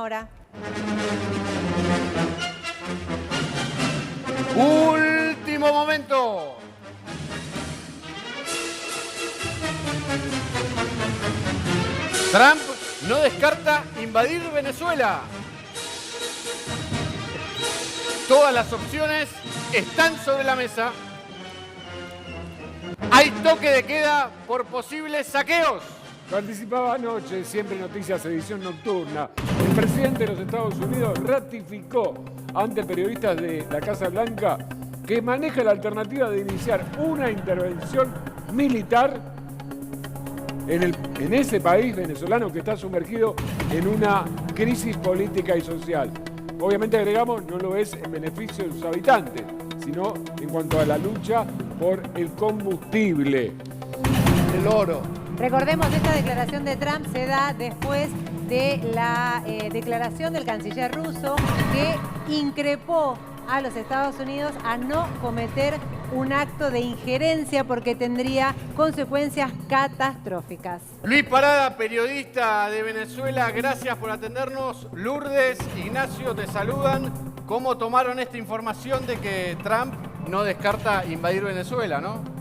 hora. Último momento. Trump no descarta invadir Venezuela. Todas las opciones están sobre la mesa. Hay toque de queda por posibles saqueos. Participaba anoche, siempre Noticias Edición Nocturna. El presidente de los Estados Unidos ratificó ante periodistas de la Casa Blanca que maneja la alternativa de iniciar una intervención militar en ese país venezolano que está sumergido en una crisis política y social. Obviamente, agregamos, no lo es en beneficio de sus habitantes, sino en cuanto a la lucha por el combustible. El oro. Recordemos, esta declaración de Trump se da después de la declaración del canciller ruso que increpó a los Estados Unidos a no cometer un acto de injerencia porque tendría consecuencias catastróficas. Luis Parada, periodista de Venezuela, gracias por atendernos. Lourdes, Ignacio, te saludan. ¿Cómo tomaron esta información de que Trump no descarta invadir Venezuela, no?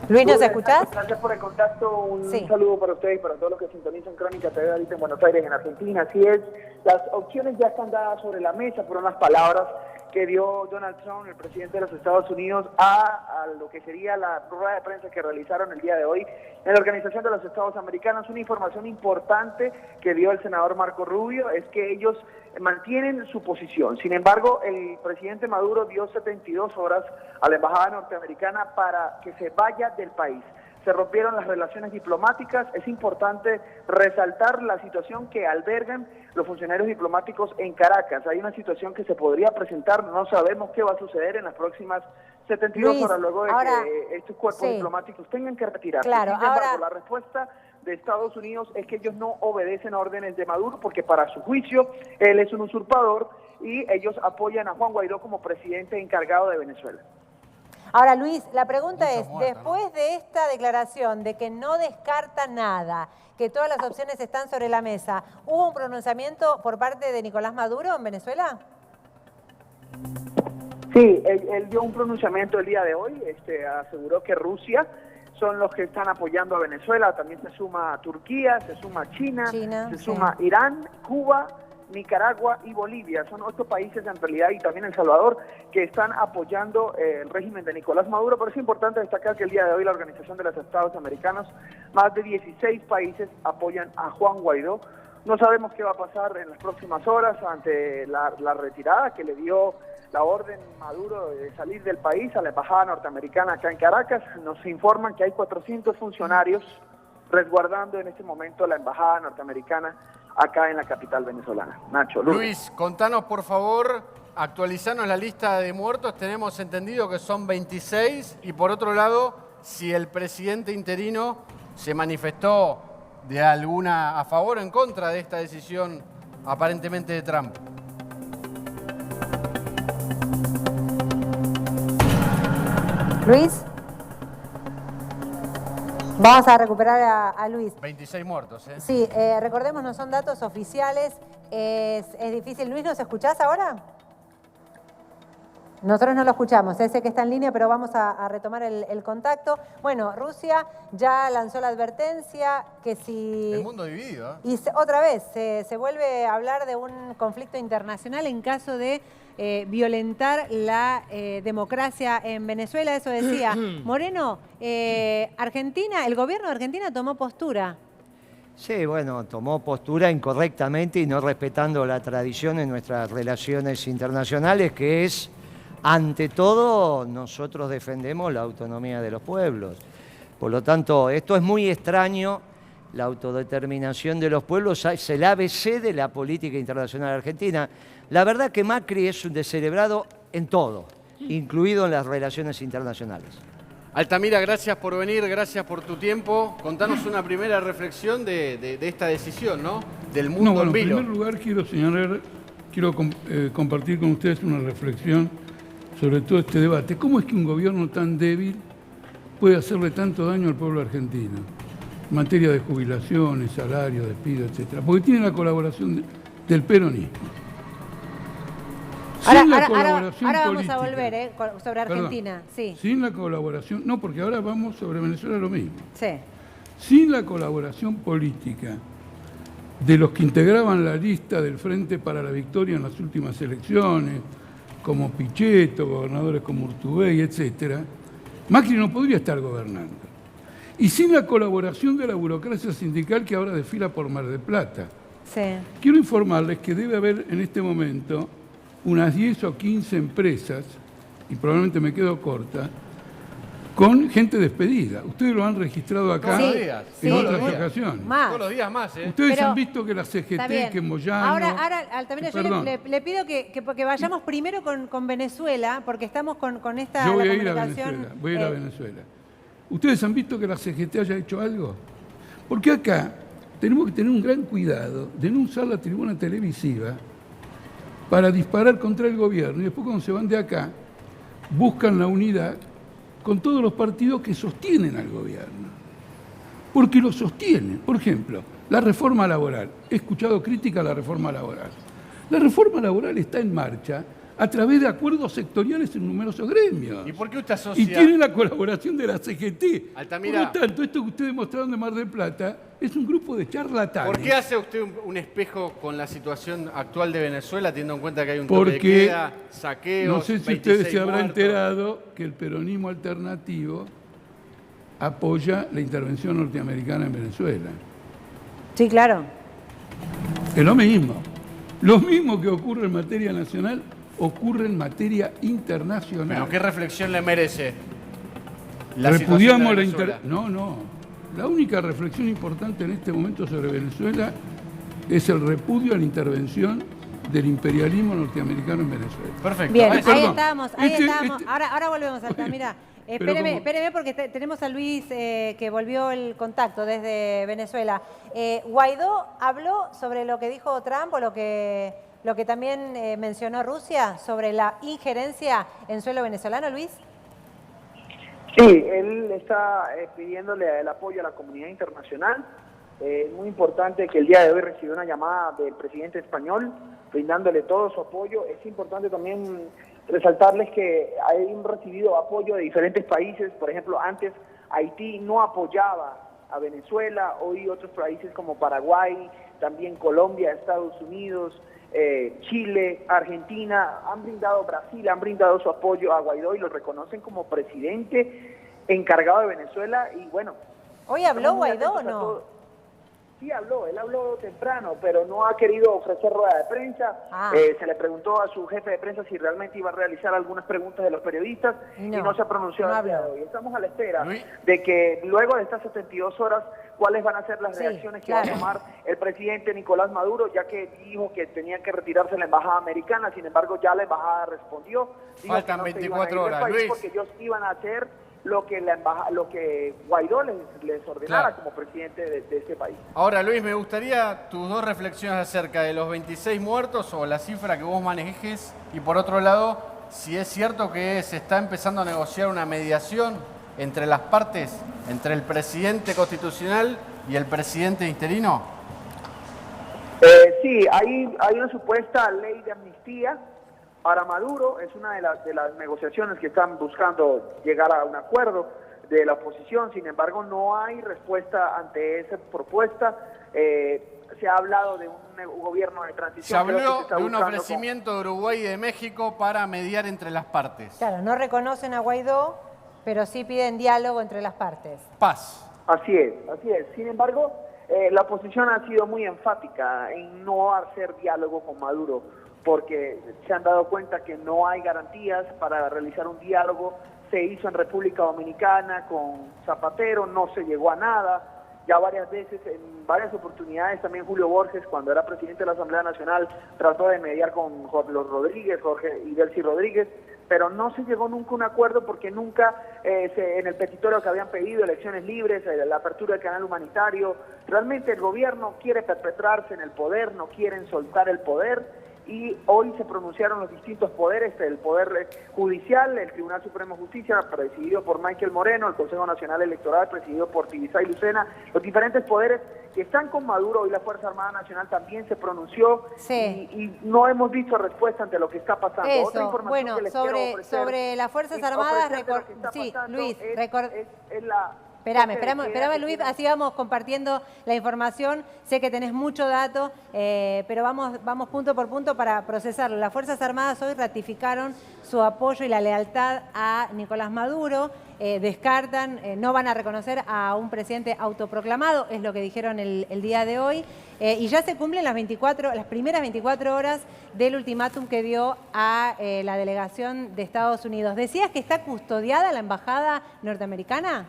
Luis, ¿nos escuchás? Gracias por el contacto. Un Sí. saludo para ustedes y para todos los que sintonizan Crónica TV ahorita en Buenos Aires, en Argentina. Así es, las opciones ya están dadas sobre la mesa, fueron las palabras que dio Donald Trump, el presidente de los Estados Unidos, a lo que sería la rueda de prensa que realizaron el día de hoy en la Organización de los Estados Americanos. Una información importante que dio el senador Marco Rubio es que ellos mantienen su posición. Sin embargo, el presidente Maduro dio 72 horas a la embajada norteamericana para que se vaya del país. Se rompieron las relaciones diplomáticas. Es importante resaltar la situación que albergan los funcionarios diplomáticos en Caracas. Hay una situación que se podría presentar, no sabemos qué va a suceder en las próximas 72 Luis, horas luego de ahora, que estos cuerpos sí, diplomáticos tengan que retirarse. claro, Sin embargo, ahora, la respuesta de Estados Unidos es que ellos no obedecen órdenes de Maduro porque para su juicio él es un usurpador y ellos apoyan a Juan Guaidó como presidente encargado de Venezuela. ahora, Luis, la pregunta es, muertos, después de esta declaración de que no descarta nada, que todas las opciones están sobre la mesa, ¿hubo un pronunciamiento por parte de Nicolás Maduro en Venezuela? Sí, él dio un pronunciamiento el día de hoy, aseguró que Rusia son los que están apoyando a Venezuela, también se suma Turquía, se suma China, se sí. suma Irán, Cuba, Nicaragua y Bolivia. Son 8 países en realidad y también El Salvador que están apoyando el régimen de Nicolás Maduro, pero es importante destacar que el día de hoy la Organización de los Estados Americanos, más de 16 países apoyan a Juan Guaidó. No sabemos qué va a pasar en las próximas horas ante la retirada que le dio la orden Maduro de salir del país a la embajada norteamericana acá en Caracas. Nos informan que hay 400 funcionarios resguardando en este momento la embajada norteamericana acá en la capital venezolana. Nacho, Lourdes. Luis, contanos por favor, actualizanos la lista de muertos. Tenemos entendido que son 26 y por otro lado, si el presidente interino se manifestó de alguna a favor o en contra de esta decisión aparentemente de Trump. Luis. Vamos a recuperar a Luis. 26 muertos, ¿eh? Sí, recordemos, no son datos oficiales, es difícil. Luis, ¿nos escuchás ahora? Nosotros no lo escuchamos, sé que está en línea, pero vamos a retomar el contacto. Bueno, Rusia ya lanzó la advertencia que si... El mundo dividido, ¿eh? Y otra vez, se vuelve a hablar de un conflicto internacional en caso de violentar la democracia en Venezuela. Eso decía Moreno. Argentina, el gobierno de Argentina tomó postura. Sí, bueno, tomó postura incorrectamente y no respetando la tradición en nuestras relaciones internacionales, que es, ante todo, nosotros defendemos la autonomía de los pueblos. Por lo tanto, esto es muy extraño. La autodeterminación de los pueblos es el ABC de la política internacional argentina. La verdad que Macri es un descerebrado en todo, incluido en las relaciones internacionales. Altamira, gracias por venir, gracias por tu tiempo. Contanos una primera reflexión de esta decisión, ¿no? Del mundo en vilo. En primer lugar quiero compartir con ustedes una reflexión sobre todo este debate. ¿Cómo es que un gobierno tan débil puede hacerle tanto daño al pueblo argentino? en materia de jubilaciones, salarios, despidos, etcétera, porque tienen la colaboración del peronismo. Ahora Sin la vamos colaboración a política, volver sobre Argentina. perdón, Sí. sin la colaboración, no, porque ahora vamos sobre Venezuela lo mismo. Sí. Sin la colaboración política de los que integraban la lista del Frente para la Victoria en las últimas elecciones, como Pichetto, gobernadores como Urtubey, etcétera, Macri no podría estar gobernando. Y sin la colaboración de la burocracia sindical que ahora desfila por Mar del Plata. Sí. Quiero informarles que debe haber en este momento unas 10 o 15 empresas, y probablemente me quedo corta, con gente despedida. Ustedes lo han registrado acá Todos los días. en Sí. otras ocasiones. Más. Todos los días más, ¿eh? Ustedes Pero- han visto que la Está CGT, bien. que Moyano... Ahora Altamira, yo Perdón. le pido que vayamos primero con Venezuela, porque estamos con esta Yo voy la a ir a comunicación, Venezuela, voy a ir a Venezuela. ¿Ustedes han visto que la CGT haya hecho algo? Porque acá tenemos que tener un gran cuidado de no usar la tribuna televisiva para disparar contra el gobierno y después cuando se van de acá buscan la unidad con todos los partidos que sostienen al gobierno. Porque lo sostienen. Por ejemplo, la reforma laboral. He escuchado crítica a la reforma laboral. La reforma laboral está en marcha a través de acuerdos sectoriales en numerosos gremios. ¿Y por qué usted asocia? Y tiene la colaboración de la CGT. Altamira. Por lo tanto, esto que ustedes mostraron de Mar del Plata es un grupo de charlatanes. ¿Por qué hace usted un espejo con la situación actual de Venezuela, teniendo en cuenta que hay un toque de Porque queda, saqueos, no sé si 26 ustedes se habrán muertos? enterado que el peronismo alternativo apoya la intervención norteamericana en Venezuela. Sí, claro. Es lo mismo. Lo mismo que ocurre en materia nacional ocurre en materia internacional. Bueno, ¿qué reflexión le merece la situación Repudiamos de la Venezuela? No. La única reflexión importante en este momento sobre Venezuela es el repudio a la intervención del imperialismo norteamericano en Venezuela. Perfecto. Bien, Ahí ahí está. perdón. estábamos. Ahora volvemos, Altamira. Pero Espéreme, porque tenemos a Luis que volvió el contacto desde Venezuela. Guaidó habló sobre lo que dijo Trump o lo que también mencionó Rusia sobre la injerencia en suelo venezolano, Luis. Sí, él está pidiéndole el apoyo a la comunidad internacional. Es muy importante que el día de hoy recibió una llamada del presidente español brindándole todo su apoyo. Es importante también resaltarles que han recibido apoyo de diferentes países. Por ejemplo, antes Haití no apoyaba a Venezuela, hoy otros países como Paraguay, también Colombia, Estados Unidos, Chile, Argentina, Brasil han brindado su apoyo a Guaidó y lo reconocen como presidente encargado de Venezuela. Y bueno, ¿Hoy habló estamos muy Guaidó o atentos a no? todo. Sí él habló temprano, pero no ha querido ofrecer rueda de prensa. Ah. Se le preguntó a su jefe de prensa si realmente iba a realizar algunas preguntas de los periodistas y No, no se ha pronunciado no el día de habló. hoy. Estamos a la espera Luis. de que luego de estas 72 horas, cuáles van a ser las Sí, reacciones que claro. va a tomar el presidente Nicolás Maduro, ya que dijo que tenía que retirarse la embajada americana. Sin embargo, ya la embajada respondió. Dijo Faltan que no se iban a ir 24 del horas, país Luis. porque ellos iban a hacer lo que Guaidó les ordenara Claro. como presidente de este país. Ahora, Luis, me gustaría tus dos reflexiones acerca de los 26 muertos o la cifra que vos manejes y por otro lado, si es cierto que se está empezando a negociar una mediación entre las partes, entre el presidente constitucional y el presidente interino. Sí, hay una supuesta ley de amnistía para Maduro. Es una de las negociaciones que están buscando llegar a un acuerdo de la oposición. Sin embargo, no hay respuesta ante esa propuesta. Se ha hablado de un gobierno de Se transición. Creo que habló se está de un buscando ofrecimiento de Uruguay y de México para mediar entre las partes. Claro, no reconocen a Guaidó, pero sí piden diálogo entre las partes. Paz. Así es. Sin embargo, la oposición ha sido muy enfática en no hacer diálogo con Maduro, porque se han dado cuenta que no hay garantías para realizar un diálogo. Se hizo en República Dominicana con Zapatero, no se llegó a nada. Ya varias veces, en varias oportunidades, también Julio Borges, cuando era presidente de la Asamblea Nacional, trató de mediar con Jorge y Delcy Rodríguez, pero no se llegó nunca a un acuerdo porque nunca en el petitorio que habían pedido elecciones libres, la apertura del canal humanitario, realmente el gobierno quiere perpetrarse en el poder, no quieren soltar el poder y hoy se pronunciaron los distintos poderes, el Poder Judicial, el Tribunal Supremo de Justicia, presidido por Michael Moreno, el Consejo Nacional Electoral, presidido por Tibisay Lucena, los diferentes poderes que están con Maduro. Hoy la Fuerza Armada Nacional también se pronunció y no hemos visto respuesta ante lo que está pasando. Eso, Otra información bueno, que les quiero ofrecer, sobre las Fuerzas Armadas, sí, Luis, Espérame, Luis, así vamos compartiendo la información. Sé que tenés mucho dato, pero vamos punto por punto para procesarlo. Las Fuerzas Armadas hoy ratificaron su apoyo y la lealtad a Nicolás Maduro. Descartan, no van a reconocer a un presidente autoproclamado, es lo que dijeron el día de hoy. Y ya se cumplen las primeras 24 horas del ultimátum que dio a la delegación de Estados Unidos. ¿Decías que está custodiada la embajada norteamericana?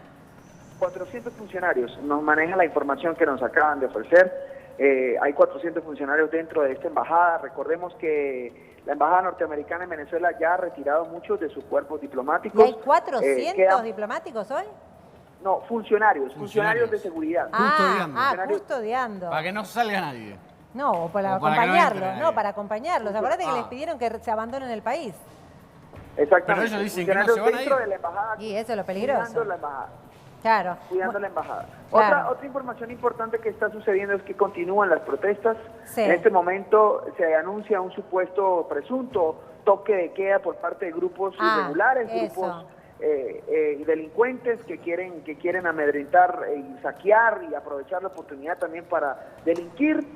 400 funcionarios nos maneja la información que nos acaban de ofrecer. Hay 400 funcionarios dentro de esta embajada. Recordemos que la embajada norteamericana en Venezuela ya ha retirado muchos de sus cuerpos diplomáticos. ¿Y hay 400 diplomáticos hoy? No, funcionarios de seguridad. Custodiando. Para que no salga nadie. No, para acompañarlos, para acompañarlos. Acuérdate que les pidieron que se abandonen el país. Exactamente. Pero ellos dicen que no se van a ir. Dentro de la embajada. Y eso es lo peligroso. Cuidando la embajada. Claro. Cuidando la embajada. Claro. Otra información importante que está sucediendo es que continúan las protestas. Sí. En este momento se anuncia un supuesto presunto toque de queda por parte de grupos irregulares, grupos delincuentes que quieren amedrentar y saquear y aprovechar la oportunidad también para delinquir.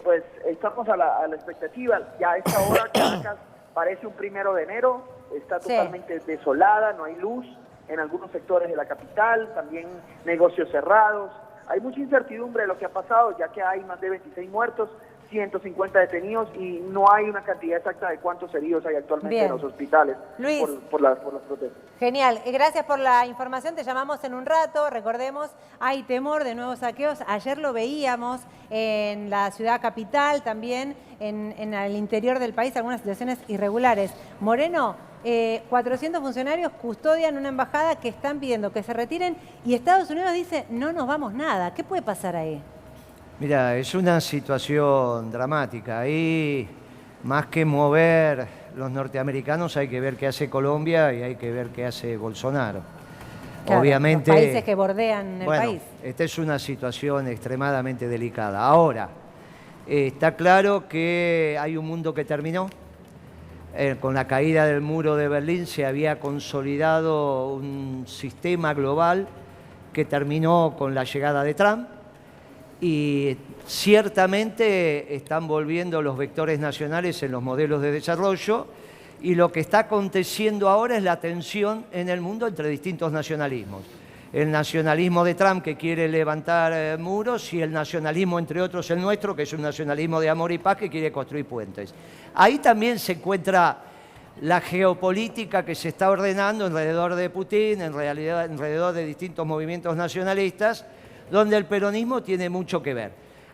Pues estamos a la expectativa. Ya a esta hora Caracas parece un 1 de enero, está totalmente desolada, no hay luz en algunos sectores de la capital, también negocios cerrados. Hay mucha incertidumbre de lo que ha pasado, ya que hay más de 26 muertos, 150 detenidos y no hay una cantidad exacta de cuántos heridos hay actualmente en los hospitales. Luis, por las protestas. Genial, gracias por la información, te llamamos en un rato. Recordemos, hay temor de nuevos saqueos. Ayer lo veíamos en la ciudad capital, también en el interior del país, algunas situaciones irregulares. Moreno, 400 funcionarios custodian una embajada que están pidiendo que se retiren y Estados Unidos dice no nos vamos nada. ¿Qué puede pasar ahí? Mira, es una situación dramática. Ahí, más que mover los norteamericanos, hay que ver qué hace Colombia y hay que ver qué hace Bolsonaro. Claro, obviamente, los países que bordean el país. Esta es una situación extremadamente delicada. Ahora, está claro que hay un mundo que terminó. Con la caída del muro de Berlín se había consolidado un sistema global que terminó con la llegada de Trump y ciertamente están volviendo los vectores nacionales en los modelos de desarrollo y lo que está aconteciendo ahora es la tensión en el mundo entre distintos nacionalismos. El nacionalismo de Trump que quiere levantar muros y el nacionalismo, entre otros el nuestro, que es un nacionalismo de amor y paz que quiere construir puentes. Ahí también se encuentra la geopolítica que se está ordenando alrededor de Putin, en realidad alrededor de distintos movimientos nacionalistas, donde el peronismo tiene mucho que ver.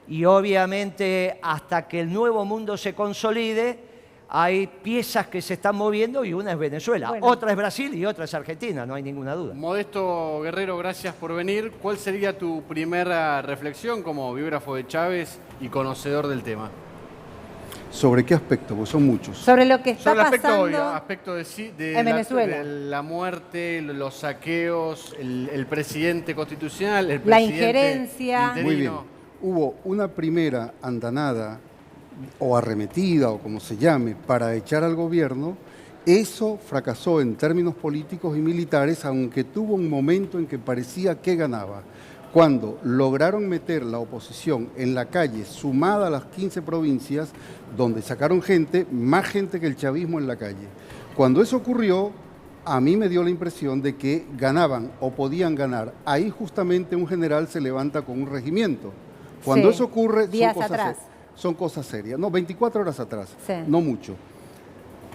Y obviamente hasta que el nuevo mundo se consolide, hay piezas que se están moviendo y una es Venezuela, otra es Brasil y otra es Argentina, no hay ninguna duda. Modesto Guerrero, gracias por venir. ¿Cuál sería tu primera reflexión como biógrafo de Chávez y conocedor del tema? ¿Sobre qué aspecto? Porque son muchos. Sobre lo que está pasando aspecto de Venezuela. de la muerte, los saqueos, el presidente constitucional, el la presidente injerencia. interino. Muy bien. Hubo una primera andanada o arremetida o como se llame para echar al gobierno. Eso fracasó en términos políticos y militares, aunque tuvo un momento en que parecía que ganaba. Cuando lograron meter la oposición en la calle, sumada a las 15 provincias, donde sacaron gente, más gente que el chavismo en la calle. Cuando eso ocurrió, a mí me dio la impresión de que ganaban o podían ganar. Ahí justamente un general se levanta con un regimiento. Cuando eso ocurre, son cosas serias. No, 24 horas atrás, no mucho.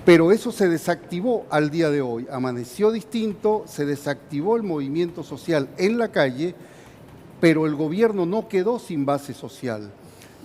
Pero eso se desactivó al día de hoy. Amaneció distinto, se desactivó el movimiento social en la calle, pero el gobierno no quedó sin base social.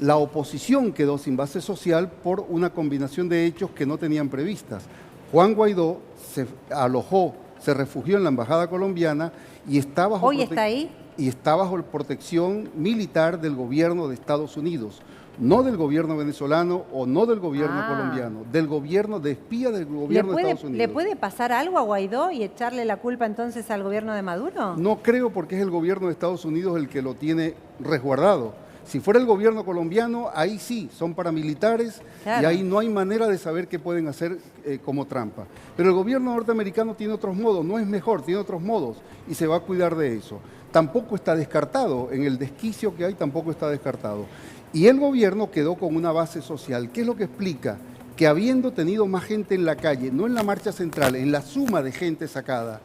La oposición quedó sin base social por una combinación de hechos que no tenían previstas. Juan Guaidó se alojó, se refugió en la embajada colombiana y está bajo ¿Hoy está ahí? y está bajo protección militar del gobierno de Estados Unidos, no del gobierno venezolano o no del gobierno colombiano, del gobierno de espía del gobierno de Estados Unidos. ¿Le puede pasar algo a Guaidó y echarle la culpa entonces al gobierno de Maduro? No creo, porque es el gobierno de Estados Unidos el que lo tiene resguardado. Si fuera el gobierno colombiano, ahí sí, son paramilitares, claro, y ahí no hay manera de saber qué pueden hacer como trampa. Pero el gobierno norteamericano tiene otros modos, no es mejor, tiene otros modos y se va a cuidar de eso. Tampoco está descartado, en el desquicio que hay tampoco está descartado. Y el gobierno quedó con una base social. ¿Qué es lo que explica? Que habiendo tenido más gente en la calle, no en la marcha central, en la suma de gente sacada,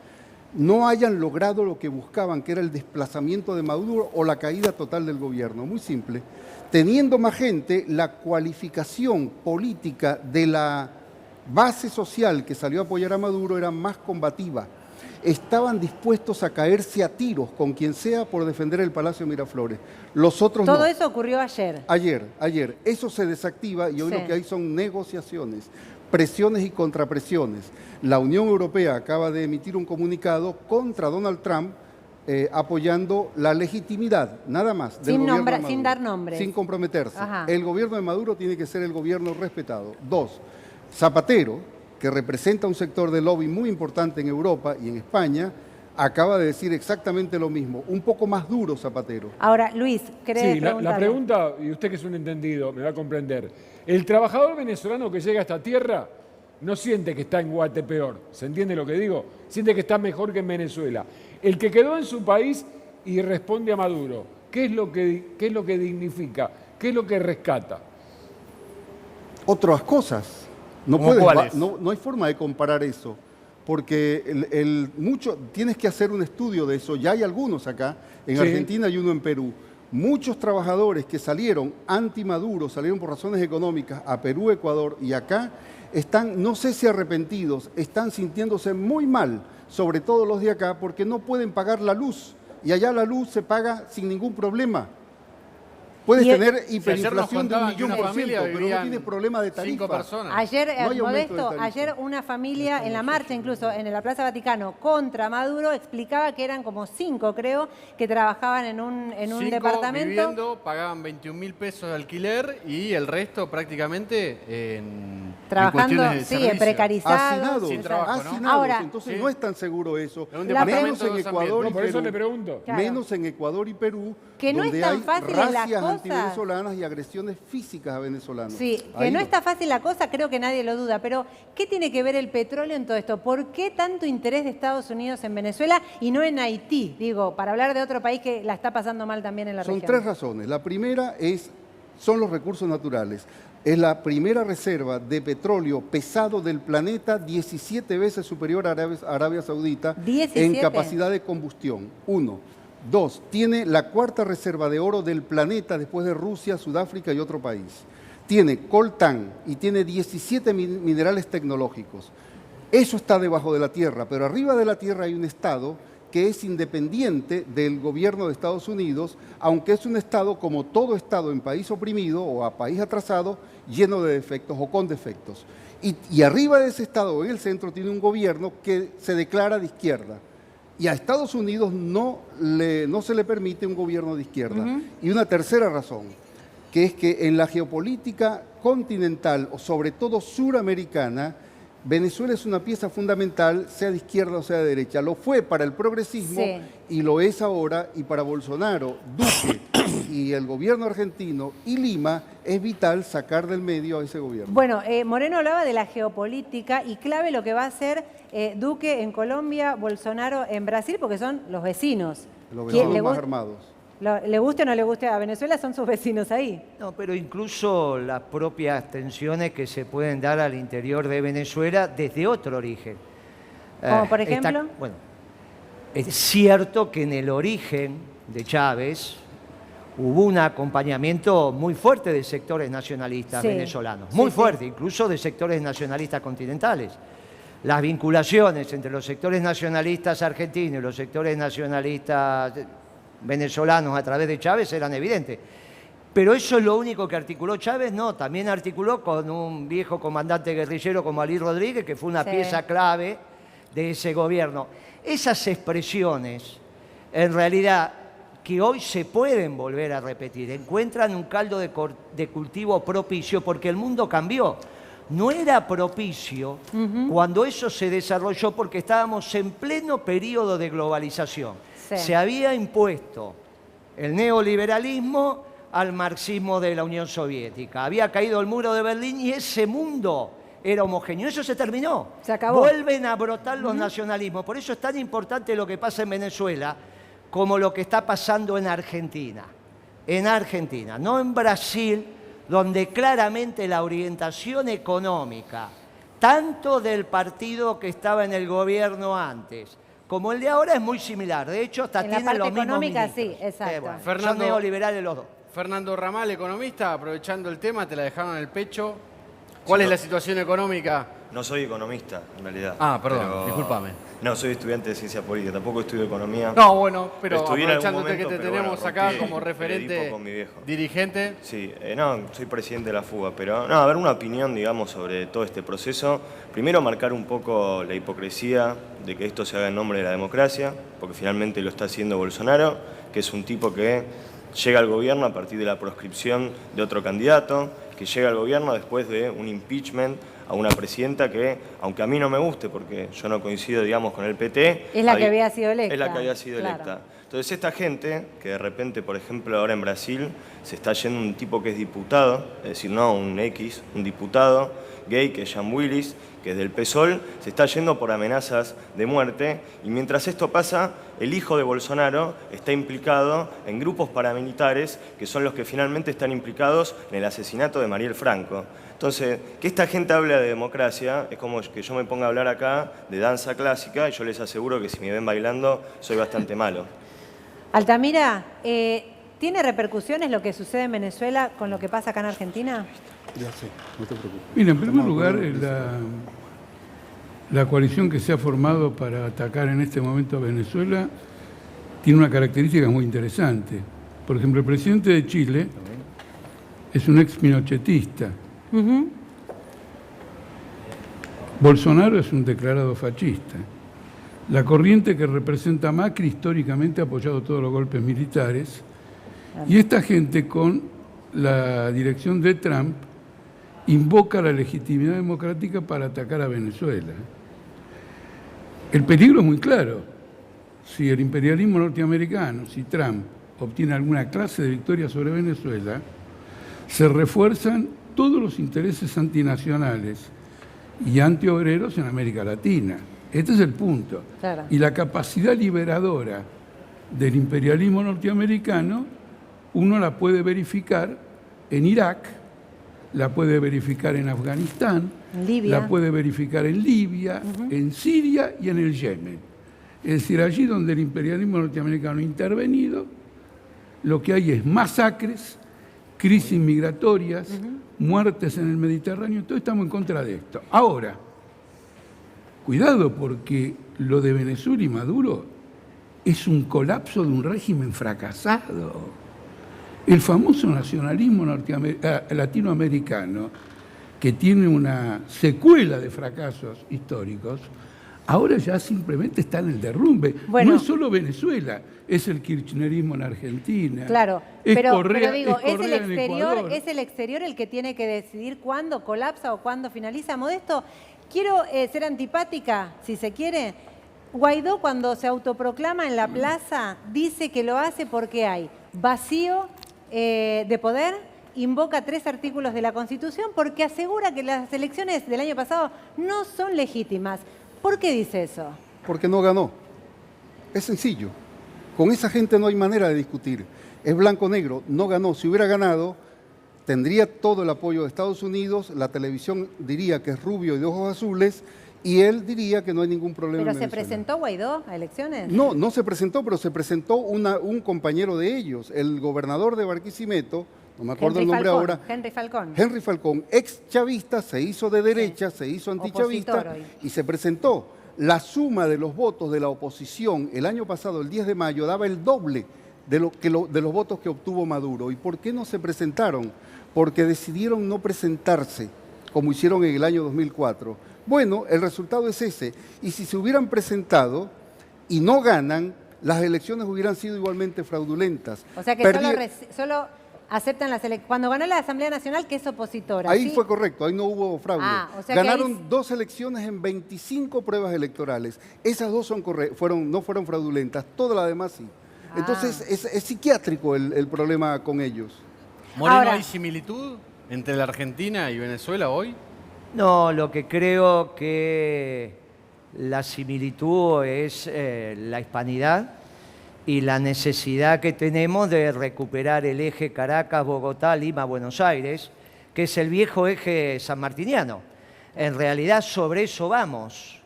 no hayan logrado lo que buscaban, que era el desplazamiento de Maduro o la caída total del gobierno. Muy simple. Teniendo más gente, la cualificación política de la base social que salió a apoyar a Maduro era más combativa. Estaban dispuestos a caerse a tiros con quien sea por defender el Palacio de Miraflores. Los otros no. Todo eso ocurrió ayer. Ayer. Eso se desactiva y hoy lo que hay son negociaciones, presiones y contrapresiones. La Unión Europea acaba de emitir un comunicado contra Donald Trump apoyando la legitimidad, nada más, del gobierno de Maduro. Sin dar nombres. Sin comprometerse. Ajá. El gobierno de Maduro tiene que ser el gobierno respetado. 2, Zapatero, que representa un sector de lobby muy importante en Europa y en España, acaba de decir exactamente lo mismo, un poco más duro Zapatero. Ahora, Luis, ¿querés Sí, la pregunta, y usted que es un entendido, me va a comprender. El trabajador venezolano que llega a esta tierra no siente que está en Guatepeor, ¿se entiende lo que digo? Siente que está mejor que en Venezuela. El que quedó en su país y responde a Maduro, ¿qué es lo que dignifica? ¿Qué es lo que rescata? Otras cosas. No hay forma de comparar eso, porque tienes que hacer un estudio de eso. Ya hay algunos acá, en Argentina y uno en Perú. Muchos trabajadores que salieron anti-Maduro, salieron por razones económicas a Perú, Ecuador y acá, están, no sé si arrepentidos, están sintiéndose muy mal, sobre todo los de acá, porque no pueden pagar la luz. Y allá la luz se paga sin ningún problema. Puedes tener hiperinflación de 1.000.000%, pero no tienes problema de tarifa. 5 personas. Ayer, No hay Modesto, ayer una familia en la marcha, incluso en la Plaza Vaticano, contra Maduro, explicaba que eran como 5, creo, que trabajaban en un 5 departamento. viviendo, pagaban 21.000 pesos de alquiler y el resto prácticamente trabajando, en en precarizados. Hacinados, sin trabajo, ¿no? hacinados. Ahora, entonces no es tan seguro eso. un Menos departamento de en dos Ecuador y No, por eso Perú. le pregunto. Claro. Menos en Ecuador y Perú, Que no donde es tan hay fácil en las racias cosas. antivenezolanas y agresiones físicas a venezolanos. Sí, que Ahí no está fácil la cosa, creo que nadie lo duda, pero ¿qué tiene que ver el petróleo en todo esto? ¿Por qué tanto interés de Estados Unidos en Venezuela y no en Haití? Digo, para hablar de otro país que la está pasando mal también en la Son región. 3 razones. La primera son los recursos naturales. Es la primera reserva de petróleo pesado del planeta, 17 veces superior a Arabia Saudita 17. en capacidad de combustión. 1. 2. Tiene la 4ª reserva de oro del planeta después de Rusia, Sudáfrica y otro país. Tiene coltán y tiene 17 minerales tecnológicos. Eso está debajo de la tierra, pero arriba de la tierra hay un estado que es independiente del gobierno de Estados Unidos, aunque es un estado como todo estado en país oprimido o a país atrasado, lleno de defectos o con defectos. Y arriba de ese estado, en el centro, tiene un gobierno que se declara de izquierda. Y a Estados Unidos no se le permite un gobierno de izquierda. Y una tercera razón, que es que en la geopolítica continental, o sobre todo suramericana, Venezuela es una pieza fundamental, sea de izquierda o sea de derecha. Lo fue para el progresismo y lo es ahora, y para Bolsonaro, Duque y el gobierno argentino y Lima es vital sacar del medio a ese gobierno. Bueno, Moreno hablaba de la geopolítica y clave lo que va a hacer Duque en Colombia, Bolsonaro en Brasil, porque son los vecinos. Los vecinos más armados. Le guste o no le guste a Venezuela, son sus vecinos ahí. No, pero incluso las propias tensiones que se pueden dar al interior de Venezuela desde otro origen. Como por ejemplo. Bueno, es cierto que en el origen de Chávez hubo un acompañamiento muy fuerte de sectores nacionalistas venezolanos, muy fuerte, incluso de sectores nacionalistas continentales. Las vinculaciones entre los sectores nacionalistas argentinos y los sectores nacionalistas venezolanos a través de Chávez eran evidentes. Pero eso es lo único que articuló Chávez, no, también articuló con un viejo comandante guerrillero como Alí Rodríguez, que fue una pieza clave de ese gobierno. Esas expresiones, en realidad, que hoy se pueden volver a repetir. Encuentran un caldo de cultivo propicio porque el mundo cambió. No era propicio cuando eso se desarrolló porque estábamos en pleno periodo de globalización. Sí. Se había impuesto el neoliberalismo al marxismo de la Unión Soviética. Había caído el muro de Berlín y ese mundo era homogéneo. Eso se terminó. Se acabó. Vuelven a brotar los nacionalismos. Por eso es tan importante lo que pasa en Venezuela como lo que está pasando en Argentina. En Argentina, no en Brasil, donde claramente la orientación económica, tanto del partido que estaba en el gobierno antes, como el de ahora, es muy similar. De hecho, hasta En la tienen parte los mismos económica, ministros. sí, exacto. Son Fernando- neoliberales los dos. Fernando Ramal, economista, aprovechando el tema, te la dejaron en el pecho. ¿Cuál es la situación económica? No soy economista, en realidad. Ah, perdón, pero- discúlpame. No, soy estudiante de ciencia política, tampoco estudio economía. No, bueno, pero Estudié en algún aprovechándote que momento, te pero tenemos bueno, acá rompí como el referente Edipo con mi viejo. dirigente. Sí, no, soy presidente de la fuga, pero no, a ver, una opinión, digamos, sobre todo este proceso. Primero, marcar un poco la hipocresía de que esto se haga en nombre de la democracia, porque finalmente lo está haciendo Bolsonaro, que es un tipo que llega al gobierno a partir de la proscripción de otro candidato, que llega al gobierno después de un impeachment a una presidenta que, aunque a mí no me guste, porque yo no coincido, digamos, con el PT... Es la que había sido electa. Es la que había sido Claro. electa. Entonces esta gente, que de repente, por ejemplo, ahora en Brasil, se está yendo un tipo que es diputado, es decir, no un X, un diputado gay, que es Jan Willis, que es del PSOL, se está yendo por amenazas de muerte, y mientras esto pasa, el hijo de Bolsonaro está implicado en grupos paramilitares, que son los que finalmente están implicados en el asesinato de Mariel Franco. Entonces, que esta gente hable de democracia es como que yo me ponga a hablar acá de danza clásica, y yo les aseguro que si me ven bailando, soy bastante malo. Altamira, ¿tiene repercusiones lo que sucede en Venezuela con lo que pasa acá en Argentina? Ya sé, no te preocupes. Mira, en primer Estamos lugar, hablando la coalición que se ha formado para atacar en este momento a Venezuela tiene una característica muy interesante. Por ejemplo, el presidente de Chile es un ex pinochetista. Bolsonaro es un declarado fascista. La corriente que representa a Macri históricamente ha apoyado todos los golpes militares. Y esta gente, con la dirección de Trump, invoca la legitimidad democrática para atacar a Venezuela. El peligro es muy claro. Si el imperialismo norteamericano, si Trump obtiene alguna clase de victoria sobre Venezuela, se refuerzan todos los intereses antinacionales y antiobreros en América Latina. Este es el punto. Claro. Y la capacidad liberadora del imperialismo norteamericano, uno la puede verificar en Irak, la puede verificar en Afganistán, En Libia. la puede verificar en Libia, en Siria y en el Yemen. Es decir, allí donde el imperialismo norteamericano ha intervenido, lo que hay es masacres, crisis migratorias, muertes en el Mediterráneo, todos estamos en contra de esto. Ahora, cuidado, porque lo de Venezuela y Maduro es un colapso de un régimen fracasado. El famoso nacionalismo latinoamericano, que tiene una secuela de fracasos históricos, ahora ya simplemente está en el derrumbe. Bueno. No es solo Venezuela, es el kirchnerismo en Argentina. Claro, es pero Correa, digo, es Correa en Ecuador. ¿es el exterior el que tiene que decidir cuándo colapsa o cuándo finaliza? Modesto, quiero ser antipática, si se quiere. Guaidó, cuando se autoproclama en la plaza, dice que lo hace porque hay vacío de poder, invoca 3 artículos de la Constitución porque asegura que las elecciones del año pasado no son legítimas. ¿Por qué dice eso? Porque no ganó. Es sencillo. Con esa gente no hay manera de discutir. Es blanco-negro, no ganó. Si hubiera ganado, tendría todo el apoyo de Estados Unidos, la televisión diría que es rubio y de ojos azules, y él diría que no hay ningún problema ¿Pero en se Venezuela. presentó Guaidó a elecciones? No, no se presentó, pero se presentó un compañero de ellos, el gobernador de Barquisimeto, no me acuerdo el nombre ahora, Henry Falcón. Henry Falcón, ex chavista, se hizo de derecha, se hizo antichavista Opositor hoy. y se presentó. La suma de los votos de la oposición el año pasado, el 10 de mayo, daba el doble de los votos que obtuvo Maduro. ¿Y por qué no se presentaron? Porque decidieron no presentarse, como hicieron en el año 2004. Bueno, el resultado es ese. Y si se hubieran presentado y no ganan, las elecciones hubieran sido igualmente fraudulentas. O sea que solo aceptan las elecciones. Cuando ganó la Asamblea Nacional, que es opositora. Ahí ¿sí? fue correcto, ahí no hubo fraude. O sea que Ganaron 2 elecciones en 25 pruebas electorales. Esas 2 no fueron fraudulentas, todas las demás sí. Entonces es psiquiátrico el problema con ellos. Moreno, Ahora, ¿hay similitud entre la Argentina y Venezuela hoy? No, lo que creo que la similitud es la hispanidad y la necesidad que tenemos de recuperar el eje Caracas, Bogotá, Lima, Buenos Aires, que es el viejo eje sanmartiniano. En realidad sobre eso vamos.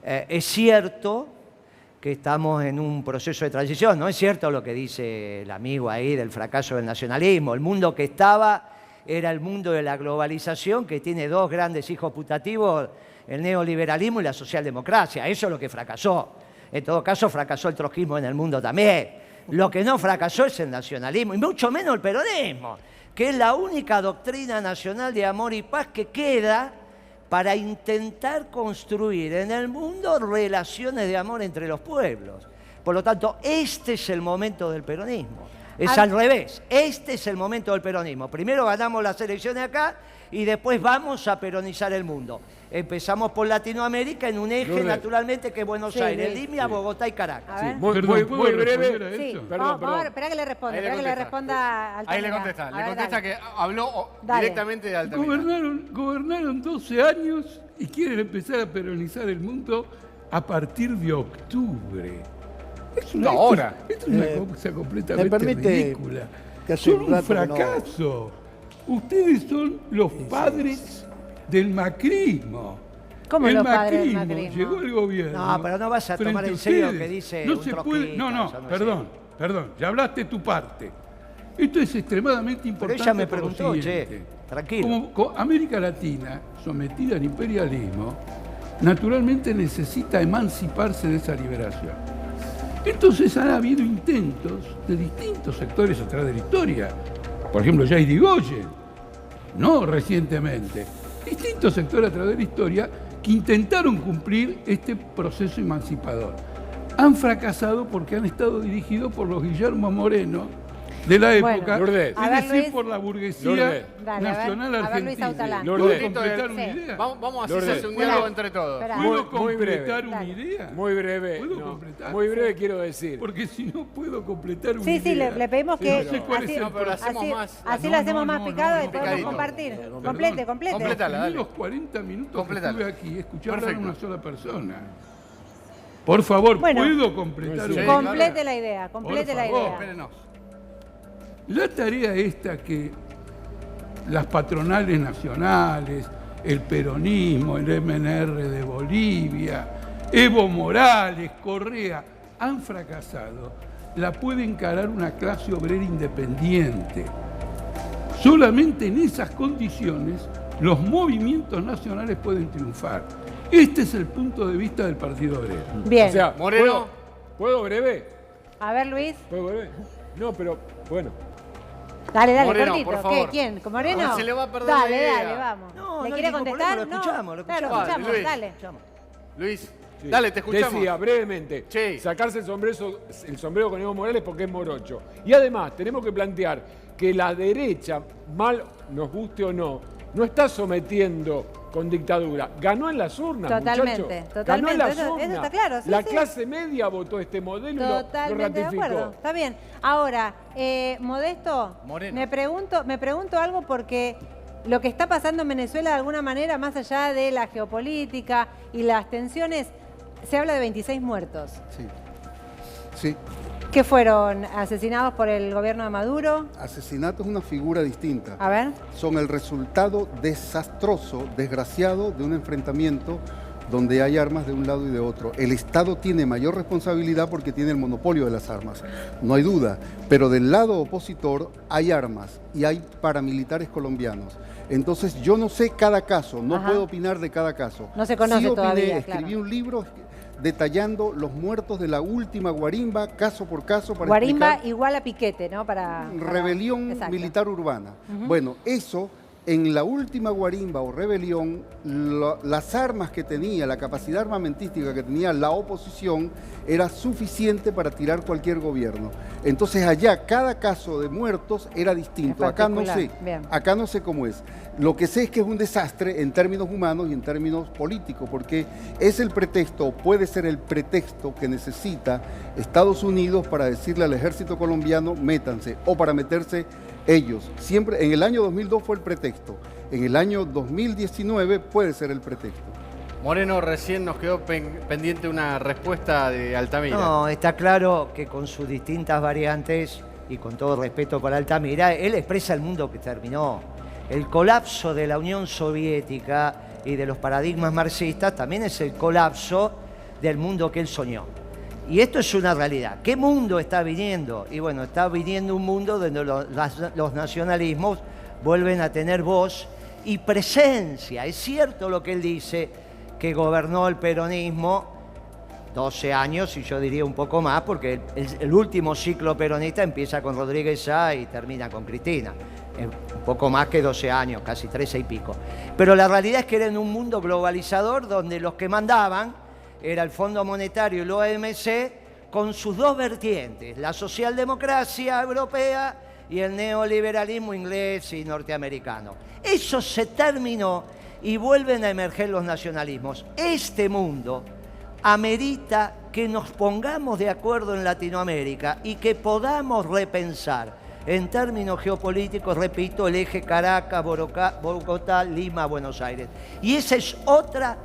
Es cierto que estamos en un proceso de transición, no es cierto lo que dice el amigo ahí del fracaso del nacionalismo. El mundo que estaba era el mundo de la globalización, que tiene 2 grandes hijos putativos, el neoliberalismo y la socialdemocracia. Eso es lo que fracasó. En todo caso, fracasó el trotskismo en el mundo también. Lo que no fracasó es el nacionalismo, y mucho menos el peronismo, que es la única doctrina nacional de amor y paz que queda para intentar construir en el mundo relaciones de amor entre los pueblos. Por lo tanto, este es el momento del peronismo. Es al revés, este es el momento del peronismo. Primero ganamos las elecciones acá y después vamos a peronizar el mundo. Empezamos por Latinoamérica en un eje, naturalmente, que es Buenos Aires, Lima, Bogotá y Caracas. Sí, muy breve. Sí. Perdón. Espera que le responda. Ahí le contesta. Le contesta que habló directamente de Altamira. Gobernaron 12 años y quieren empezar a peronizar el mundo a partir de octubre. Esto es una cosa completamente ridícula. Son un fracaso. Ustedes son los padres del macrismo. ¿Cómo el los padres del macrismo macrismo? llegó al gobierno. No, pero no vas a tomar en serio lo que dice un trotskista. Perdón, ya hablaste tu parte. Esto es extremadamente importante. Pero ella me por lo preguntó, siguiente. tranquilo. Como América Latina, sometida al imperialismo, naturalmente necesita emanciparse de esa liberación. Entonces han habido intentos de distintos sectores a través de la historia. Por ejemplo, Jair Irigoyen, no recientemente. Distintos sectores a través de la historia que intentaron cumplir este proceso emancipador. Han fracasado porque han estado dirigidos por los Guillermo Moreno de la época, Lourdes. es decir, Luis. por la burguesía Lourdes. nacional A ver, Luis argentina. Autalán. ¿Puedo Lourdes. completar Sí. una idea? Vamos a Lourdes. hacer un diálogo entre todos. Espera. ¿Puedo Muy breve. completar una Dale. idea? Muy breve. ¿Puedo no, completar? muy breve quiero decir. Porque si no puedo completar una Sí, idea. le pedimos no que sé cuál es así, el pero hacemos así- más. así No, lo hacemos no, más no, picado no, y podemos picadito. compartir. Perdón. Complete. Completala, Los dale. primeros 40 minutos que Completala. estuve aquí, escuché hablar a Perfecto. una sola persona. Por favor, Bueno. ¿puedo completar Sí, una claro. Complete la idea, complete la favor. idea. Espérenos. La tarea esta que las patronales nacionales, el peronismo, el MNR de Bolivia, Evo Morales, Correa, han fracasado, la puede encarar una clase obrera independiente. Solamente en esas condiciones los movimientos nacionales pueden triunfar. Este es el punto de vista del Partido Obrero. Bien. O sea, Moreno. ¿puedo breve? A ver, Luis. ¿Puedo breve? No, pero bueno. Dale, Moreno, cortito. por favor. ¿Qué? ¿Quién? ¿Con Moreno? No, se le va a perder dale, la idea. dale, vamos. No, ¿Le no quiere hay ningún contestar? problema, lo escuchamos, lo Claro, lo escuchamos. escuchamos, Luis. dale. Luis, Sí. dale, te escuchamos. Decía brevemente, Sí. sacarse el sombrero con Evo Morales porque es morocho. Y además tenemos que plantear que la derecha, mal nos guste o no está sometiendo con dictadura. Ganó en las urnas, Totalmente, muchachos. totalmente. Ganó en las Eso urnas. está claro, sí, la sí. clase media votó este modelo y lo Totalmente de ratificó. acuerdo. Está bien. Ahora, Modesto, Moreno. me pregunto algo porque lo que está pasando en Venezuela de alguna manera, más allá de la geopolítica y las tensiones, se habla de 26 muertos. Sí. Sí. ¿Que fueron asesinados por el gobierno de Maduro? Asesinato es una figura distinta. A ver. Son el resultado desastroso, desgraciado de un enfrentamiento donde hay armas de un lado y de otro. El Estado tiene mayor responsabilidad porque tiene el monopolio de las armas, no hay duda, pero del lado opositor hay armas y hay paramilitares colombianos. Entonces yo no sé cada caso, no Ajá. puedo opinar de cada caso. No se conoce Sí opiné, todavía, escribí claro. un libro detallando los muertos de la última guarimba, caso por caso, para Guarimba explicar igual a piquete, ¿no? Para rebelión exacto. militar urbana. Bueno, eso en la última guarimba o rebelión, las armas que tenía, la capacidad armamentística que tenía la oposición era suficiente para tirar cualquier gobierno. Entonces allá cada caso de muertos era distinto. Acá no sé cómo es. Lo que sé es que es un desastre en términos humanos y en términos políticos, porque es el pretexto, puede ser el pretexto que necesita Estados Unidos para decirle al ejército colombiano, métanse, o para meterse ellos. Siempre, en el año 2002 fue el pretexto, en el año 2019 puede ser el pretexto. Moreno, recién nos quedó pendiente una respuesta de Altamira. No, está claro que con sus distintas variantes, y con todo respeto para Altamira, él expresa el mundo que terminó. El colapso de la Unión Soviética y de los paradigmas marxistas también es el colapso del mundo que él soñó. Y esto es una realidad. ¿Qué mundo está viniendo? Y bueno, está viniendo un mundo donde los nacionalismos vuelven a tener voz y presencia. Es cierto lo que él dice, que gobernó el peronismo 12 años, y yo diría un poco más, porque el último ciclo peronista empieza con Rodríguez Sá y termina con Cristina. Un poco más que 12 años, casi 13 y pico. Pero la realidad es que era en un mundo globalizador donde los que mandaban era el Fondo Monetario y la OMC, con sus dos vertientes, la socialdemocracia europea y el neoliberalismo inglés y norteamericano. Eso se terminó y vuelven a emerger los nacionalismos. Este mundo amerita que nos pongamos de acuerdo en Latinoamérica y que podamos repensar en términos geopolíticos, repito, el eje Caracas, Bogotá, Lima, Buenos Aires. Y esa es otra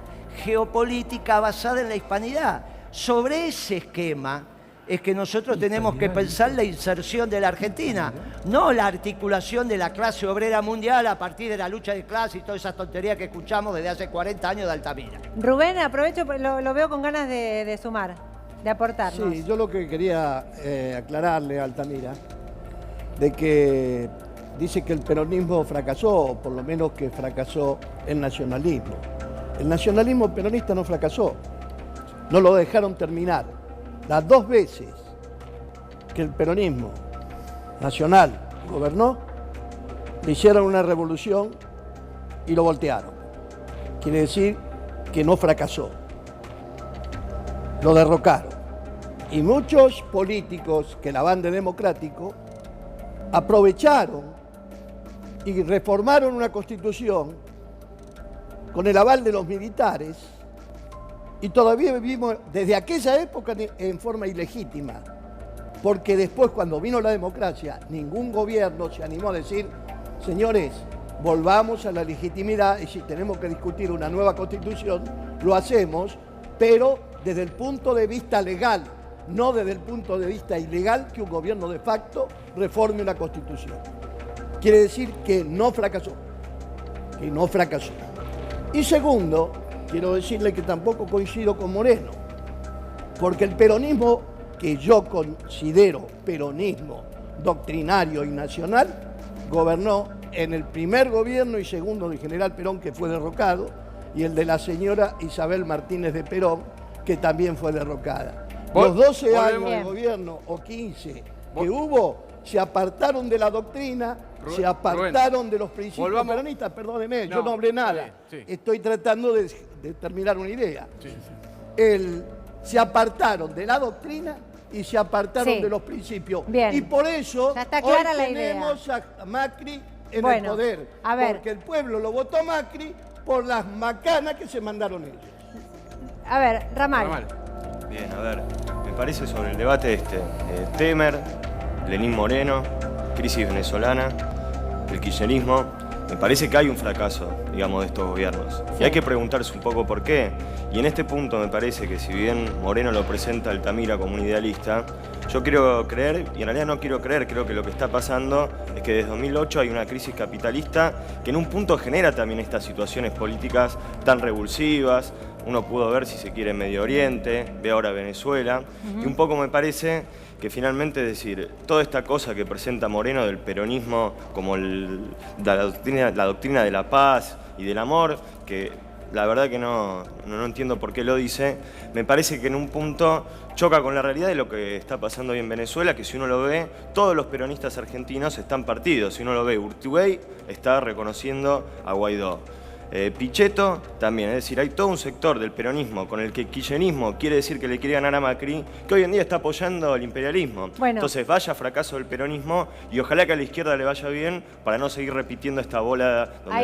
geopolítica basada en la hispanidad. Sobre ese esquema es que nosotros tenemos que pensar la inserción de la Argentina, no la articulación de la clase obrera mundial a partir de la lucha de clase y todas esas tonterías que escuchamos desde hace 40 años de Altamira. Rubén, aprovecho, lo veo con ganas de sumar, de aportarnos. Sí, yo lo que quería aclararle a Altamira, de que dice que el peronismo fracasó, o por lo menos que fracasó el nacionalismo. El nacionalismo peronista no fracasó, no lo dejaron terminar. Las dos veces que el peronismo nacional gobernó, le hicieron una revolución y lo voltearon. Quiere decir que no fracasó, lo derrocaron. Y muchos políticos que la van de democrático aprovecharon y reformaron una constitución con el aval de los militares, y todavía vivimos desde aquella época en forma ilegítima, porque después, cuando vino la democracia, ningún gobierno se animó a decir, señores, volvamos a la legitimidad, y si tenemos que discutir una nueva constitución, lo hacemos, pero desde el punto de vista legal, no desde el punto de vista ilegal que un gobierno de facto reforme una constitución. Quiere decir que no fracasó, que no fracasó. Y segundo, quiero decirle que tampoco coincido con Moreno, porque el peronismo, que yo considero peronismo doctrinario y nacional, gobernó en el primer gobierno y segundo del general Perón, que fue derrocado, y el de la señora Isabel Martínez de Perón, que también fue derrocada. Los 12 años de gobierno, o 15, que hubo, se apartaron de la doctrina, se apartaron de los principios peronistas. Perdóneme, yo no hablé nada. Estoy tratando de terminar una idea. Se apartaron de la doctrina y se apartaron de los principios. Bien. Y por eso ya está clara hoy la tenemos idea. a Macri en el poder. A ver. Porque el pueblo lo votó a Macri por las macanas que se mandaron ellos. A ver, Ramal. Bien, a ver, me parece sobre el debate Temer, Lenín Moreno, crisis venezolana, el kirchnerismo, me parece que hay un fracaso, digamos, de estos gobiernos. Sí. Y hay que preguntarse un poco por qué. Y en este punto me parece que si bien Moreno lo presenta a Altamira como un idealista, yo quiero creer, y en realidad no quiero creer, creo que lo que está pasando es que desde 2008 hay una crisis capitalista que en un punto genera también estas situaciones políticas tan revulsivas. Uno pudo ver, si se quiere, Medio Oriente, ve ahora Venezuela, y un poco me parece que finalmente, es decir, toda esta cosa que presenta Moreno del peronismo como la doctrina de la paz y del amor, que la verdad que no entiendo por qué lo dice. Me parece que en un punto choca con la realidad de lo que está pasando hoy en Venezuela, que si uno lo ve, todos los peronistas argentinos están partidos. Si uno lo ve, Urtubey está reconociendo a Guaidó. Pichetto también, es decir, hay todo un sector del peronismo con el que el kirchnerismo quiere decir que le quiere ganar a Macri, que hoy en día está apoyando al imperialismo. Bueno. Entonces vaya fracaso del peronismo y ojalá que a la izquierda le vaya bien para no seguir repitiendo esta bola donde